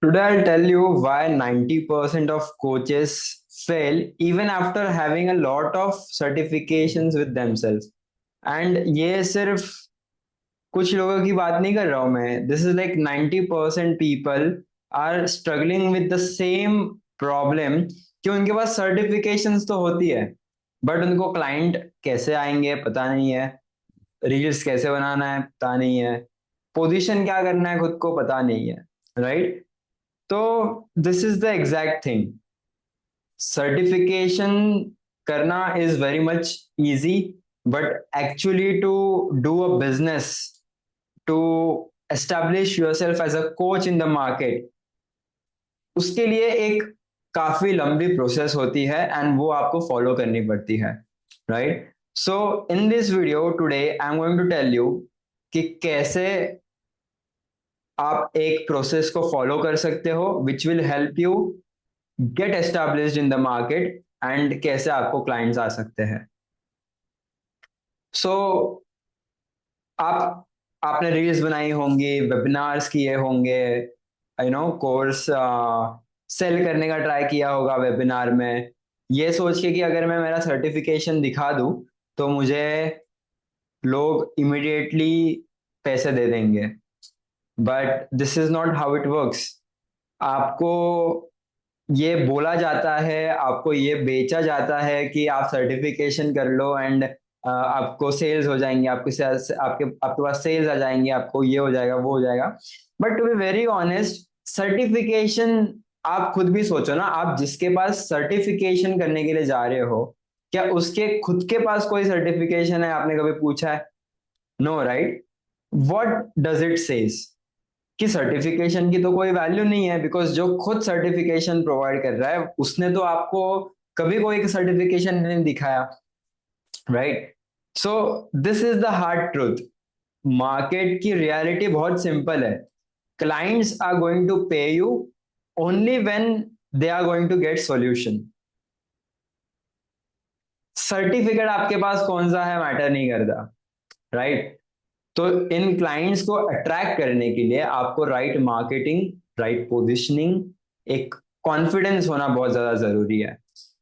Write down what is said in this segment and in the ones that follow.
Today I'll tell you why 90% of coaches fail even after having a lot of certifications with themselves. And ये सिर्फ कुछ लोगों की बात नहीं कर रहा हूं मैं. This is like 90% people are struggling with the same problem कि उनके पास certifications तो होती है बट उनको क्लाइंट कैसे आएंगे पता नहीं है, रील्स कैसे बनाना है पता नहीं है, पोजीशन क्या करना है खुद को पता नहीं है, राइट? तो this is the exact thing. Certification करना is very much easy, but actually to do a business, to establish yourself as a coach in the market, उसके लिए एक काफी लंबी प्रोसेस होती है एंड वो आपको फॉलो करनी पड़ती है, right? So in this video today I am going to tell you कि कैसे आप एक प्रोसेस को फॉलो कर सकते हो which will help you get established in the market and कैसे आपको क्लाइंट्स आ सकते हैं. सो आप आपने रील्स बनाई होंगी, वेबिनार्स किए होंगे, कोर्स सेल करने का ट्राई किया होगा वेबिनार में, ये सोच के कि अगर मैं मेरा सर्टिफिकेशन दिखा दूं तो मुझे लोग इमिडिएटली पैसे दे देंगे. But this is not how it works. आपको ये बोला जाता है, आपको ये बेचा जाता है कि आप सर्टिफिकेशन कर लो एंड आपको सेल्स हो जाएंगे, आपके sales- आपके आपके पास सेल्स आ जाएंगे, आपको ये हो जाएगा वो हो जाएगा. But to be very honest, certification, आप खुद भी सोचो ना, आप जिसके पास सर्टिफिकेशन करने के लिए जा रहे हो, क्या उसके खुद के पास कोई सर्टिफिकेशन है? आपने कभी पूछा है? No, right? What does it says? कि सर्टिफिकेशन की तो कोई वैल्यू नहीं है, बिकॉज जो खुद सर्टिफिकेशन प्रोवाइड कर रहा है उसने तो आपको कभी कोई सर्टिफिकेशन नहीं दिखाया, right? So this is the hard truth. Market की रियलिटी बहुत सिंपल है. Clients are going to pay you only when they are going to get solution. Certificate आपके पास कौन सा है मैटर नहीं करता, राइट? तो इन क्लाइंट्स को अट्रैक्ट करने के लिए आपको राइट मार्केटिंग, राइट पोजिशनिंग, एक कॉन्फिडेंस होना बहुत ज्यादा जरूरी है.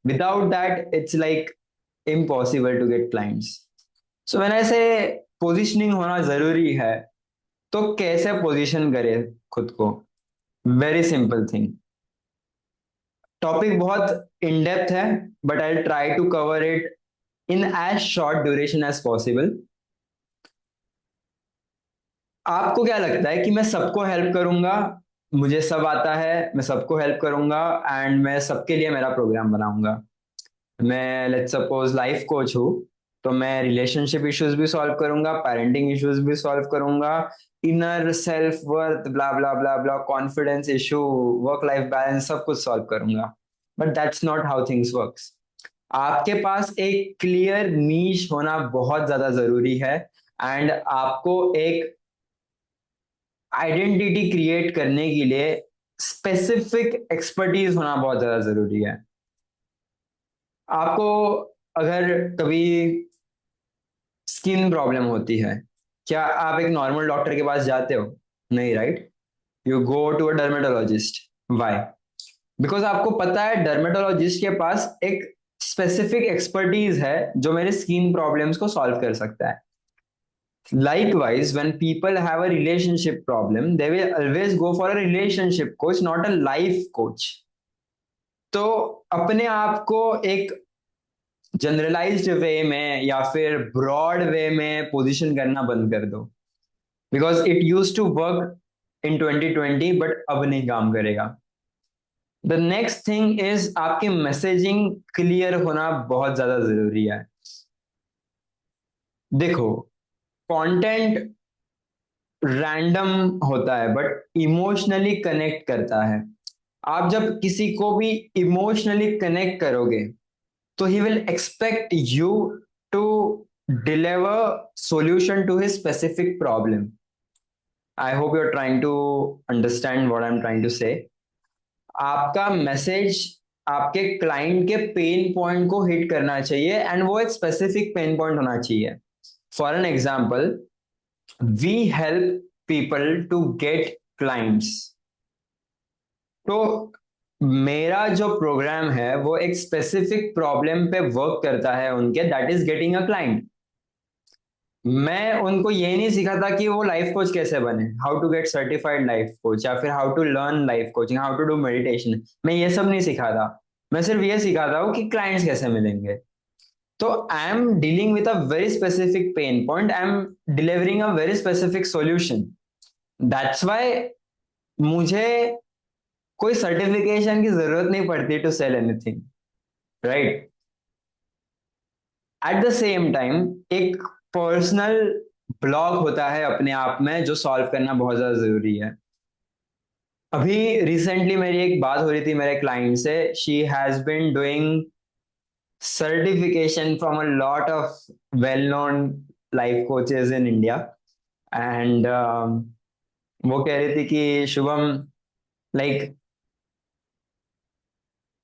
Without that it's like impossible to get clients. So when I say positioning होना जरूरी है, तो कैसे पोजीशन करें खुद को? Very simple thing. टॉपिक बहुत इन डेप्थ है, but I try to cover it in as short duration as possible. आपको क्या लगता है कि मैं सबको हेल्प करूंगा, मुझे सब आता है, मैं सबको हेल्प करूंगा एंड मैं सबके लिए मेरा प्रोग्राम बनाऊंगा? मैं लेट्स सपोज लाइफ कोच हूँ, तो मैं रिलेशनशिप इश्यूज भी सॉल्व करूंगा, पेरेंटिंग इश्यूज भी सॉल्व करूंगा, inner self worth, blah blah blah blah, confidence issue, work life balance, सब कुछ सॉल्व करूंगा. But that's not how things works. आपके पास एक क्लियर नीश होना बहुत ज्यादा जरूरी है एंड आपको एक आइडेंटिटी क्रिएट करने के लिए स्पेसिफिक एक्सपर्टीज होना बहुत ज्यादा जरूरी है. आपको अगर कभी स्किन प्रॉब्लम होती है, क्या आप एक नॉर्मल डॉक्टर के पास जाते हो? नहीं, right? You go to a dermatologist. Why? Because आपको पता है डर्मेटोलॉजिस्ट के पास एक स्पेसिफिक एक्सपर्टीज है जो मेरे स्किन प्रॉब्लम्स को सॉल्व कर सकता है. Likewise, when people have a relationship problem, they will always go for a relationship coach, not a life coach. तो अपने आप को एक जनरलाइज्ड वे में या फिर ब्रॉड वे में पोजीशन करना बंद कर दो, because it use to work in 2020 but अब नहीं काम करेगा. द नेक्स्ट थिंग इज आपकी मैसेजिंग क्लियर होना बहुत ज्यादा जरूरी है. देखो, कंटेंट रैंडम होता है बट इमोशनली कनेक्ट करता है. आप जब किसी को भी इमोशनली कनेक्ट करोगे तो ही will expect you to deliver solution to his specific problem. I hope you are trying to understand what I am trying to say. आपका मैसेज आपके क्लाइंट के पेन पॉइंट को हिट करना चाहिए एंड वो एक स्पेसिफिक पेन पॉइंट होना चाहिए. For an example, we help people to get clients. तो मेरा जो प्रोग्राम है वो एक स्पेसिफिक प्रॉब्लम पे वर्क करता है उनके, that is getting a client. मैं उनको ये नहीं सिखाता कि वो लाइफ कोच कैसे बने, how to get certified life coach, या फिर how to learn life coaching, how to do meditation. मैं ये सब नहीं सिखाता। मैं सिर्फ ये सिखाता हूँ कि क्लाइंट्स कैसे मिलेंगे। तो I am dealing with a very specific pain point, I am delivering a very specific solution. That's why मुझे कोई सर्टिफिकेशन की जरूरत नहीं पड़ती to sell anything, right. At the same time एक पर्सनल ब्लॉक होता है अपने आप में जो सॉल्व करना बहुत ज्यादा जरूरी है। अभी रिसेंटली मेरी एक बात हो रही थी मेरे क्लाइंट से, she has been doing certification from a lot of well-known life coaches in India, and वो कह रही थी कि Shubham, like,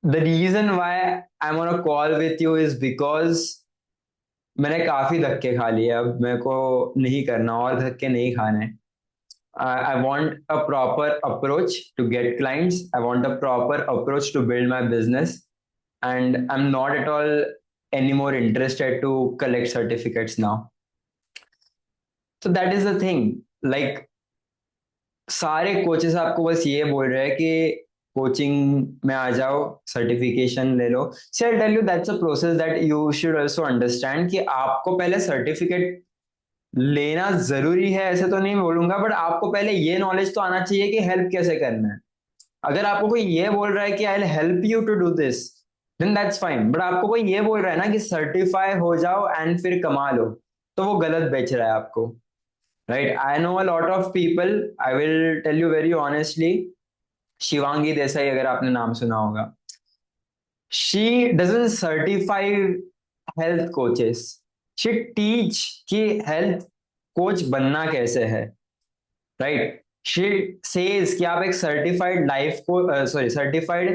the reason why I'm on a call with you is because मैंने काफी धक्के खा लिए, अब मेरे को नहीं करना और धक्के नहीं खाने। I want a proper approach to get clients. I want a proper approach to build my business, and I'm not at all anymore interested to collect certificates now. So that is the thing. Like, सारे coaches आपको बस ये बोल रहे हैं कि coaching में आ जाओ, सर्टिफिकेशन ले लो। See I tell you that's a process that you should also understand कि आपको पहले सर्टिफिकेट लेना जरूरी है, ऐसे तो नहीं बोलूंगा, बट आपको पहले ये नॉलेज तो आना चाहिए कि हेल्प कैसे करना है। अगर आपको कोई ये बोल रहा है कि I will help you to do this, then that's fine, but आपको कोई ये बोल रहा है ना कि सर्टिफाई हो जाओ एंड फिर कमा लो, तो वो गलत बेच रहा है आपको, right. I know a lot of people, I will tell you very honestly. Shivangi Desai, अगर आपने नाम सुना होगा, she doesn't certify health coaches, she teach कि हेल्थ कोच बनना कैसे है, राइट। शी सेज कि आप एक सर्टिफाइड लाइफ को सॉरी सर्टिफाइड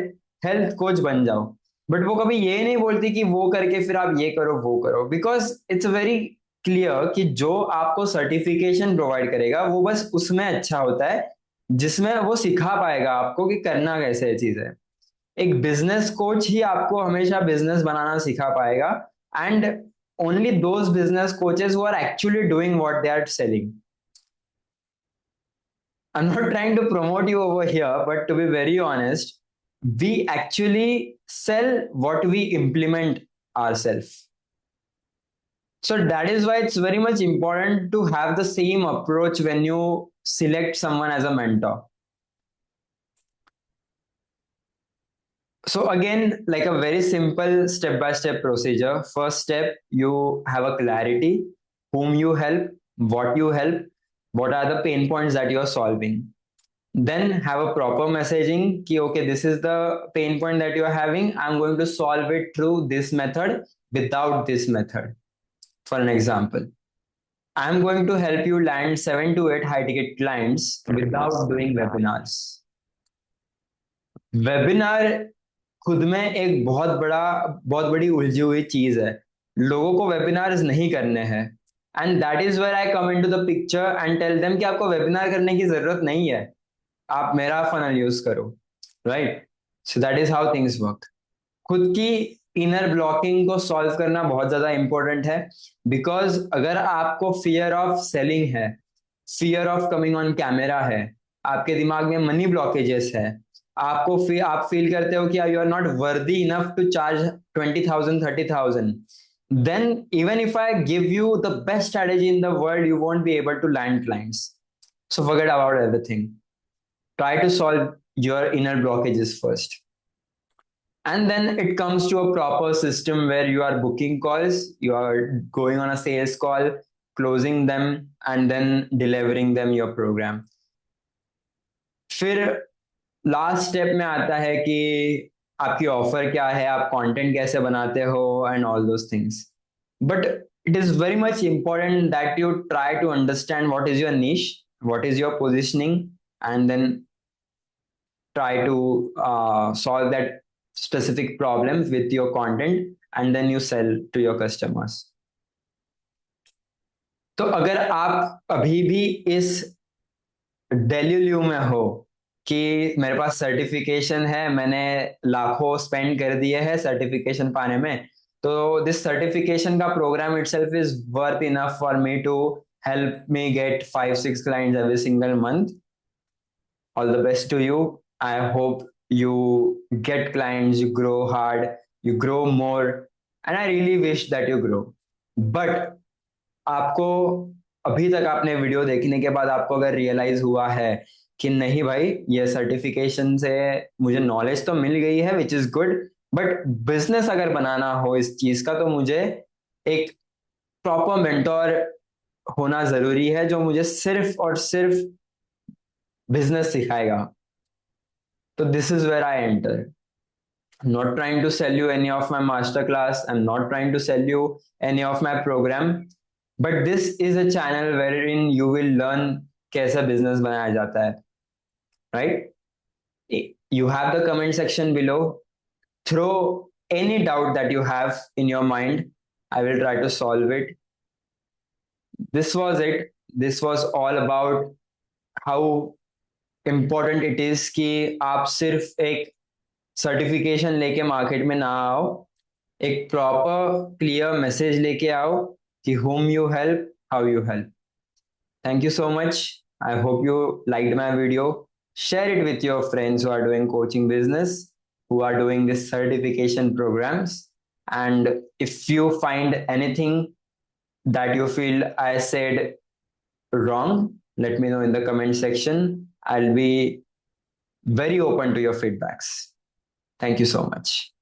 हेल्थ कोच बन जाओ, बट वो कभी ये नहीं बोलती कि वो करके फिर आप ये करो वो करो, बिकॉज इट्स वेरी क्लियर कि जो आपको सर्टिफिकेशन प्रोवाइड करेगा वो बस उसमें अच्छा होता है जिसमें वो सिखा पाएगा आपको कि करना कैसे चीज है। एक बिजनेस कोच ही आपको हमेशा बिजनेस बनाना सिखा पाएगा, and only those business coaches who are actually doing what they are selling. I'm not trying to promote you over here, but to be very honest, we actually sell what we implement ourselves. So that is why it's very much important to have the same approach when you select someone as a mentor. So again, like a very simple step-by-step procedure. First step, you have a clarity, whom you help, what are the pain points that you are solving. Then have a proper messaging ki okay, this is the pain point that you are having, I'm going to solve it through this method, without this method. For an example, I'm going to help you land 7 to 8 high ticket clients without doing webinars. Webinar खुद में एक बहुत बड़ी उलझी हुई चीज है। लोगों को वेबिनार्स नहीं करने हैं, and that is where I come into the picture and tell them कि आपको वेबिनार करने की जरूरत नहीं है, आप मेरा फनल यूज करो, right. So that is how things work. खुद की इनर ब्लॉकिंग को सॉल्व करना बहुत ज्यादा इंपॉर्टेंट है, बिकॉज अगर आपको फियर ऑफ सेलिंग है, fear of coming on camera है, आपके दिमाग में मनी ब्लॉकेजेस है, आप फील करते हो कि you are not worthy enough to charge 20,000 30,000, then even if I give you the best strategy in the world, you won't be able to land clients. So forget about everything. Try to solve your inner blockages first, and then it comes to a proper system where you are booking calls, you are going on a sales call, closing them, and then delivering them your program. फिर last step में आता है कि आपकी offer क्या है, आप content कैसे बनाते हो, and all those things. But it is very much important that you try to understand what is your niche, what is your positioning, and then try to solve that specific problem with your content, and then you sell to your customers. तो अगर आप अभी भी इस डेल्यूल्यू में हो कि मेरे पास सर्टिफिकेशन है, मैंने लाखों स्पेंड कर दिए हैं सर्टिफिकेशन पाने में, तो दिस सर्टिफिकेशन का program itself is worth enough for me to help me get 5 6 clients every single month. All the best to you. I hope you get clients, you grow hard, you grow more, and I really wish that you grow. But आपको अभी तक आपने video देखने के बाद आपको अगर realise हुआ है कि नहीं भाई, ये सर्टिफिकेशन से मुझे नॉलेज तो मिल गई है which is good, but business अगर बनाना हो इस चीज का तो मुझे एक प्रॉपर मेंटोर होना जरूरी है जो मुझे सिर्फ और सिर्फ बिजनेस सिखाएगा. तो this is where I enter. I'm not trying to sell you any of my master class. I'm not trying to sell you any of my program. But this is a channel wherein you will learn कैसा business बनाया जाता है, right? You have the comment section below. Throw any doubt that you have in your mind. I will try to solve it. This was it. This was all about how important it is कि आप सिर्फ एक certification लेके market में ना आओ, एक proper clear message लेके आओ कि whom you help, how you help. Thank you so much. I hope you liked my video. Share it with your friends who are doing coaching business, who are doing this certification programs. And if you find anything that you feel I said wrong, let me know in the comment section. I'll be very open to your feedbacks. Thank you so much.